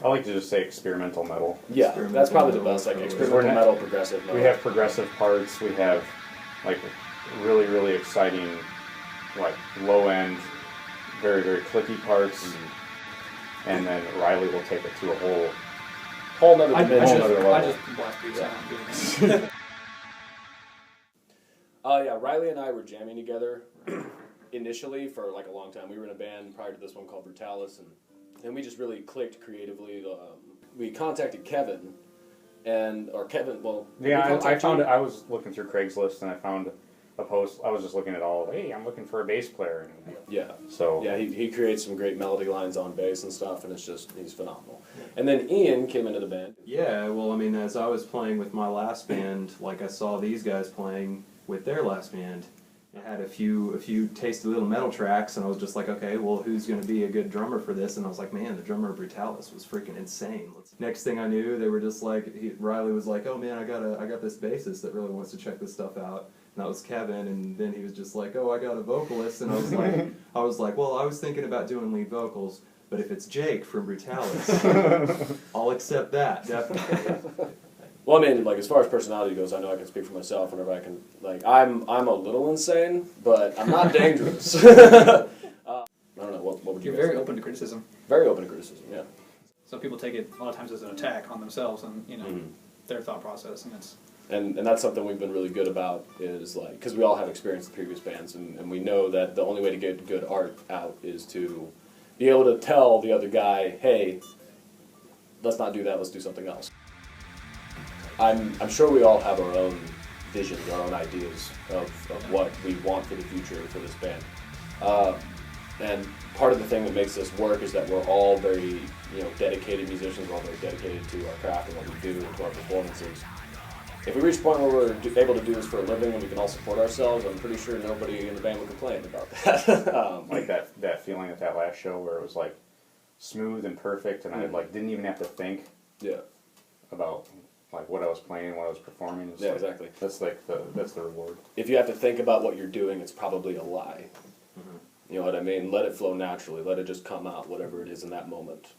I like to just say experimental metal. Yeah, that's probably the best. Like experimental metal, progressive metal. We have progressive parts. We have like really, really exciting, like low end, very, very clicky parts. Mm-hmm. And then Riley will take it to a whole nother dimension. I just blast beats out. Yeah, Riley and I were jamming together initially for like a long time. We were in a band prior to this one called Brutalis, and we just really clicked creatively. We contacted Kevin, I found it. I was looking through Craigslist and I found a post. I was just looking at hey, I'm looking for a bass player. And he creates some great melody lines on bass and stuff, and he's phenomenal. And then Ian came into the band. Yeah, well, I mean, as I was playing with my last band, like I saw these guys playing with their last band. I had a few tasty little metal tracks, and I was just like, okay, well, who's going to be a good drummer for this? And I was like, man, the drummer of Brutalis was freaking insane. Next thing I knew, they were just like, Riley was like, oh man, I got this bassist that really wants to check this stuff out. And that was Kevin, and then he was just like, oh, I got a vocalist, and I was like, well, I was thinking about doing lead vocals, but if it's Jake from Brutalis, I'll accept that, definitely. Well, I mean, like as far as personality goes, I know I can speak for myself whenever I can. Like, I'm a little insane, but I'm not dangerous. I don't know. What would you? You're very open to criticism. Very open to criticism. Yeah. Some people take it a lot of times as an attack on themselves and their thought process, and it's. And that's something we've been really good about is like because we all have experience in previous bands, and we know that the only way to get good art out is to be able to tell the other guy, hey, let's not do that. Let's do something else. I'm sure we all have our own visions, our own ideas of what we want for the future for this band. And part of the thing that makes this work is that we're all very, dedicated musicians. We're all very dedicated to our craft and what we do and to our performances. If we reach a point where we're able to do this for a living and we can all support ourselves, I'm pretty sure nobody in the band would complain about that. Like that feeling at that last show where it was like smooth and perfect, and I didn't even have to think about like what I was playing, what I was performing. Yeah, exactly. That's that's the reward. If you have to think about what you're doing, it's probably a lie. Mm-hmm. You know what I mean? Let it flow naturally. Let it just come out, whatever it is in that moment.